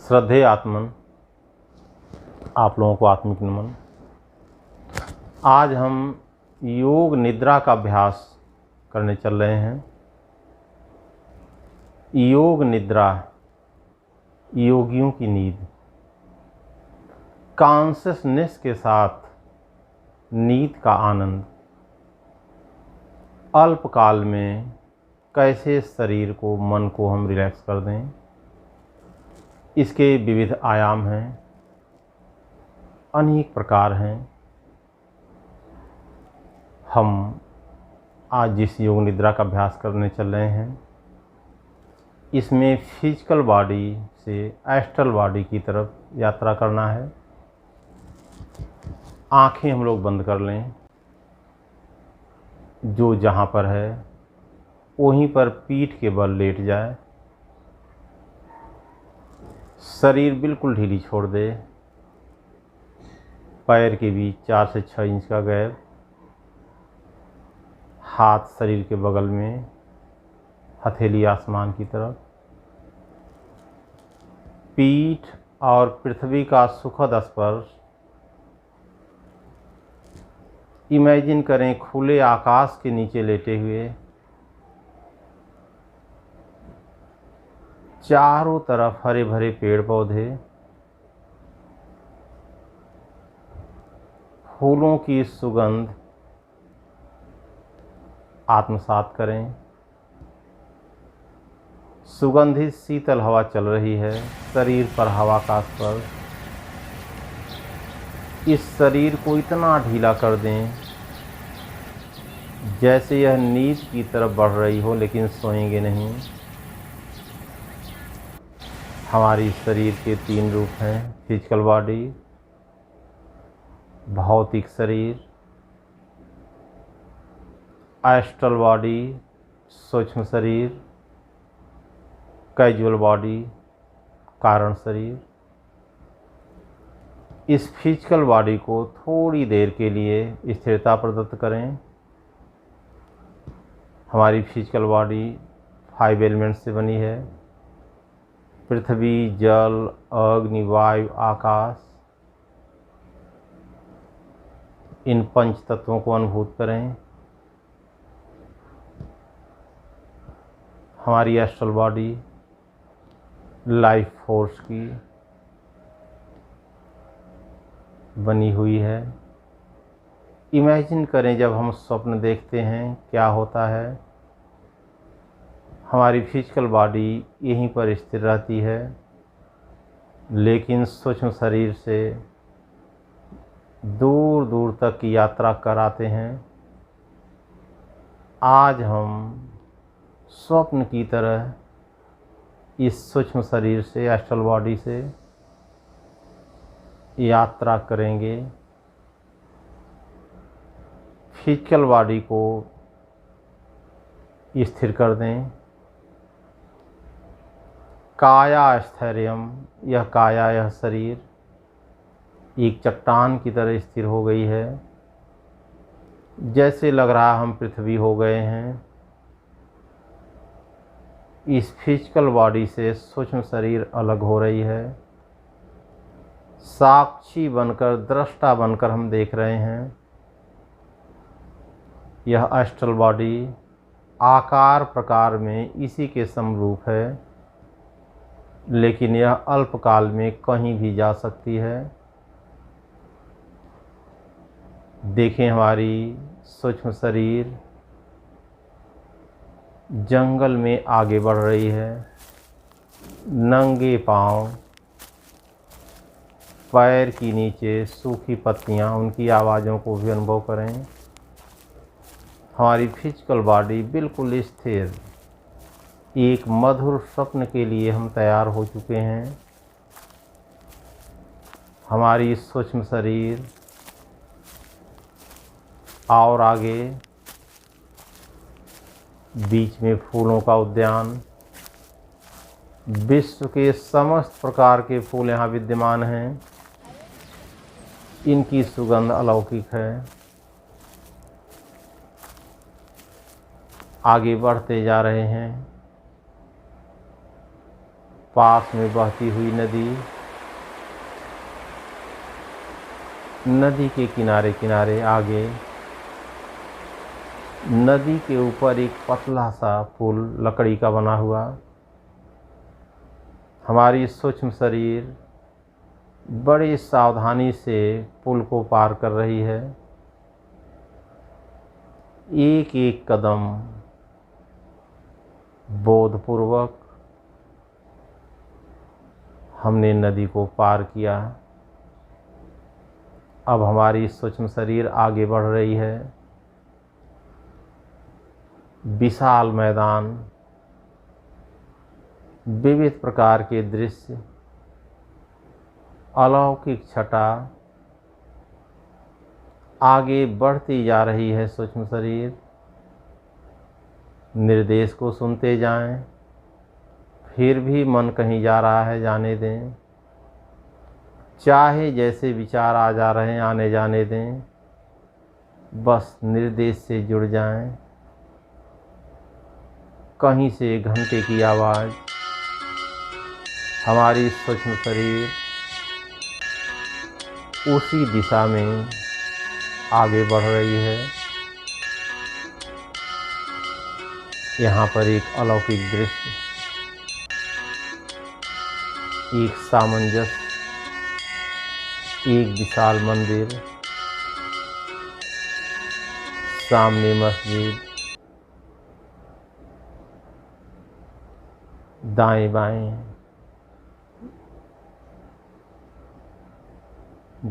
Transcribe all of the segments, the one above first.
श्रद्धेय आत्मन, आप लोगों को आत्मिक नमन। आज हम योग निद्रा का अभ्यास करने चल रहे हैं। योग निद्रा, योगियों की नींद। कॉन्शसनेस के साथ नींद का आनंद। अल्पकाल में कैसे शरीर को, मन को हम रिलैक्स कर दें, इसके विविध आयाम हैं, अनेक प्रकार हैं। हम आज जिस योग निद्रा का अभ्यास करने चल रहे हैं, इसमें फिजिकल बॉडी से एस्ट्रल बॉडी की तरफ यात्रा करना है। आंखें हम लोग बंद कर लें। जो जहाँ पर है वहीं पर पीठ के बल लेट जाए। शरीर बिल्कुल ढीली छोड़ दे। पैर के बीच 4 से 6 इंच का गैप। हाथ शरीर के बगल में, हथेली आसमान की तरफ। पीठ और पृथ्वी का सुखद स्पर्श। इमेजिन करें खुले आकाश के नीचे लेटे हुए। चारों तरफ हरे भरे पेड़ पौधे, फूलों की सुगंध आत्मसात करें। सुगंधित शीतल हवा चल रही है, शरीर पर हवा का स्पर्श। इस शरीर को इतना ढीला कर दें जैसे यह नींद की तरफ बढ़ रही हो, लेकिन सोएंगे नहीं। हमारी शरीर के 3 रूप हैं: फिजिकल बॉडी, भौतिक शरीर, एस्ट्रल बॉडी, सूक्ष्म शरीर, कैजुअल बॉडी, कारण शरीर। इस फिजिकल बॉडी को थोड़ी देर के लिए स्थिरता प्रदत्त करें। हमारी फिजिकल बॉडी 5 एलिमेंट्स से बनी है: पृथ्वी, जल, अग्नि, वायु, आकाश। इन 5 तत्वों को अनुभूत करें। हमारी एस्ट्रल बॉडी लाइफ फोर्स की बनी हुई है। इमेजिन करें जब हम स्वप्न देखते हैं क्या होता है। हमारी फिजिकल बॉडी यहीं पर स्थिर रहती है, लेकिन सूक्ष्म शरीर से दूर दूर तक की यात्रा कराते हैं। आज हम स्वप्न की तरह इस सूक्ष्म शरीर से, एस्ट्रल बॉडी से यात्रा करेंगे। फिजिकल बॉडी को स्थिर कर दें। काया स्थैर्यम, यह काया, यह शरीर एक चट्टान की तरह स्थिर हो गई है। जैसे लग रहा हम पृथ्वी हो गए हैं। इस फिजिकल बॉडी से सूक्ष्म शरीर अलग हो रही है। साक्षी बनकर, दृष्टा बनकर हम देख रहे हैं। यह एस्ट्रल बॉडी आकार प्रकार में इसी के समरूप है, लेकिन यह अल्पकाल में कहीं भी जा सकती है। देखें हमारी सूक्ष्म शरीर जंगल में आगे बढ़ रही है। नंगे पांव, पैर की नीचे सूखी पत्तियां, उनकी आवाज़ों को भी अनुभव करें। हमारी फिजिकल बॉडी बिल्कुल स्थिर। एक मधुर स्वप्न के लिए हम तैयार हो चुके हैं। हमारी सूक्ष्म शरीर और आगे, बीच में फूलों का उद्यान। विश्व के समस्त प्रकार के फूल यहाँ विद्यमान हैं। इनकी सुगंध अलौकिक है। आगे बढ़ते जा रहे हैं। पास में बहती हुई नदी, नदी के किनारे किनारे आगे नदी के ऊपर एक पतला सा पुल लकड़ी का बना हुआ। हमारी सूक्ष्म शरीर बड़ी सावधानी से पुल को पार कर रही है। एक एक कदम बोधपूर्वक हमने नदी को पार किया। अब हमारी सूक्ष्म शरीर आगे बढ़ रही है। विशाल मैदान, विविध प्रकार के दृश्य, अलौकिक छटा, आगे बढ़ती जा रही है सूक्ष्म शरीर। निर्देश को सुनते जाएं, फिर भी मन कहीं जा रहा है, जाने दें। चाहे जैसे विचार आ जा रहे हैं, आने जाने दें, बस निर्देश से जुड़ जाएं। कहीं से घंटे की आवाज़, हमारी सूक्ष्म शरीर उसी दिशा में आगे बढ़ रही है। यहाँ पर एक अलौकिक दृश्य, एक सामंजस्य, एक विशाल मंदिर, सामने मस्जिद, दाएं बाएं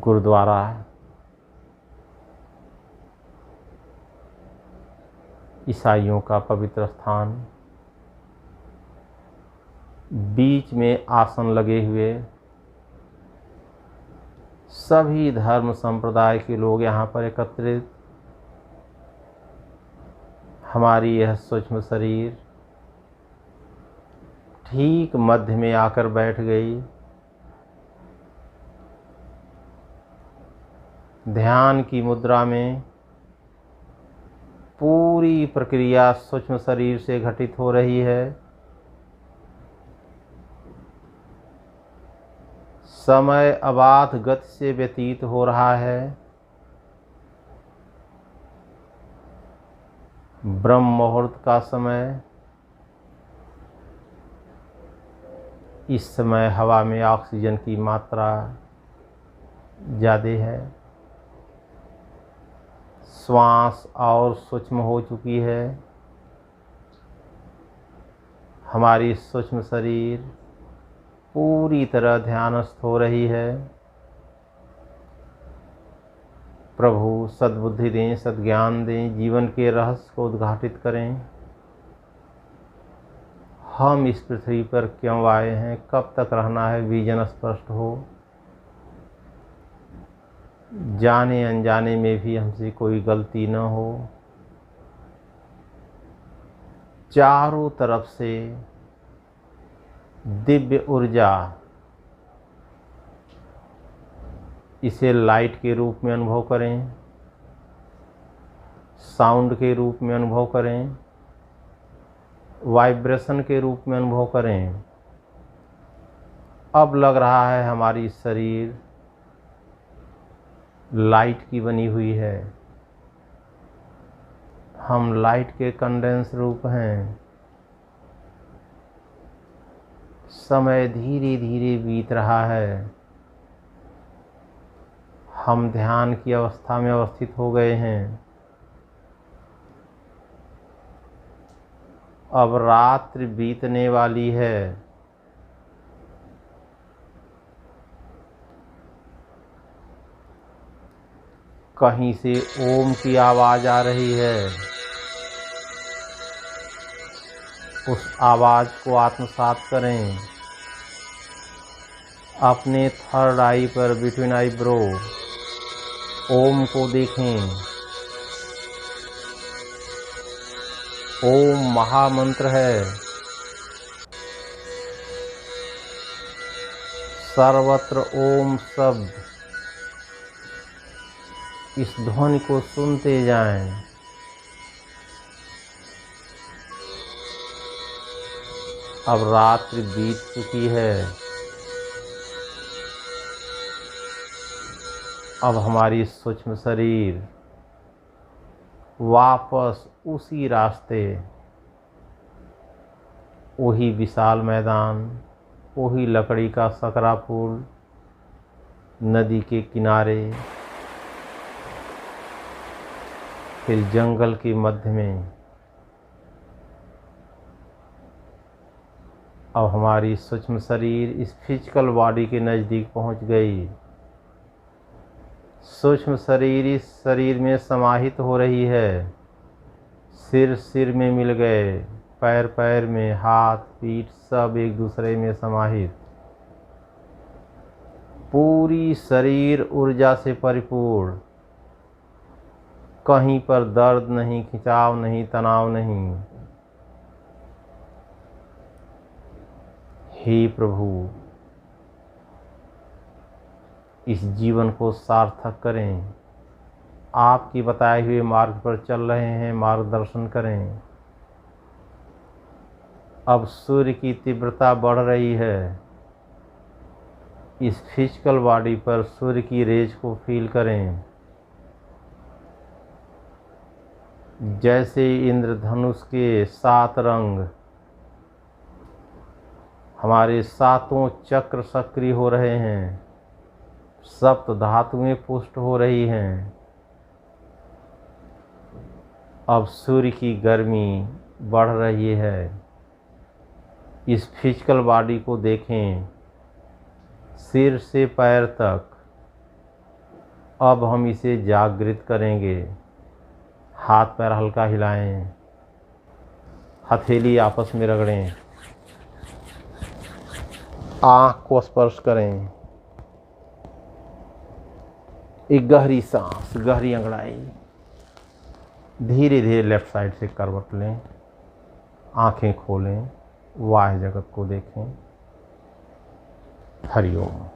गुरुद्वारा, ईसाइयों का पवित्र स्थान, बीच में आसन लगे हुए, सभी धर्म संप्रदाय के लोग यहाँ पर एकत्रित। हमारी यह सूक्ष्म शरीर ठीक मध्य में आकर बैठ गई। ध्यान की मुद्रा में पूरी प्रक्रिया सूक्ष्म शरीर से घटित हो रही है। समय अबाध गति से व्यतीत हो रहा है। ब्रह्म मुहूर्त का समय, इस समय हवा में ऑक्सीजन की मात्रा ज़्यादा है। श्वास और सूक्ष्म हो चुकी है। हमारी सूक्ष्म शरीर पूरी तरह ध्यानस्थ हो रही है। प्रभु सद्बुद्धि दें, सद्ज्ञान दें, जीवन के रहस्य को उद्घाटित करें। हम इस पृथ्वी पर क्यों आए हैं, कब तक रहना है, विजन स्पष्ट हो। जाने अनजाने में भी हमसे कोई गलती न हो। चारों तरफ से दिव्य ऊर्जा, इसे लाइट के रूप में अनुभव करें, साउंड के रूप में अनुभव करें, वाइब्रेशन के रूप में अनुभव करें। अब लग रहा है हमारी शरीर लाइट की बनी हुई है। हम लाइट के कंडेंस रूप हैं। समय धीरे धीरे बीत रहा है। हम ध्यान की अवस्था में अवस्थित हो गए हैं। अब रात्रि बीतने वाली है। कहीं से ओम की आवाज आ रही है। उस आवाज को आत्मसात करें। अपने थर्ड आई पर, बिटवीन आईब्रो, ओम को देखें। ओम महामंत्र है। सर्वत्र ओम शब्द, इस ध्वनि को सुनते जाएं। अब रात्रि बीत चुकी है। अब हमारी सूक्ष्म शरीर वापस उसी रास्ते, वही विशाल मैदान, वही लकड़ी का सकरा पुल, नदी के किनारे, फिर जंगल के मध्य में। अब हमारी सूक्ष्म शरीर इस फिजिकल बॉडी के नज़दीक पहुंच गई। सूक्ष्म शरीर इस शरीर में समाहित हो रही है। सिर सिर में मिल गए, पैर पैर में, हाथ पीठ सब एक दूसरे में समाहित। पूरी शरीर ऊर्जा से परिपूर्ण। कहीं पर दर्द नहीं, खिंचाव नहीं, तनाव नहीं। हे प्रभु, इस जीवन को सार्थक करें। आपके बताए हुए मार्ग पर चल रहे हैं, मार्गदर्शन करें। अब सूर्य की तीव्रता बढ़ रही है। इस फिजिकल बॉडी पर सूर्य की रेज को फील करें। जैसे इंद्रधनुष के 7 रंग, हमारे 7 चक्र सक्रिय हो रहे हैं, सप्त धातुएं पुष्ट हो रही हैं। अब सूर्य की गर्मी बढ़ रही है। इस फिजिकल बॉडी को देखें, सिर से पैर तक। अब हम इसे जागृत करेंगे। हाथ पैर हल्का हिलाएं, हथेली आपस में रगड़ें, आँख को स्पर्श करें। एक गहरी सांस, गहरी अंगड़ाई। धीरे धीरे लेफ्ट साइड से करवट लें, आँखें खोलें, वाह्य जगत को देखें। हरि ओम।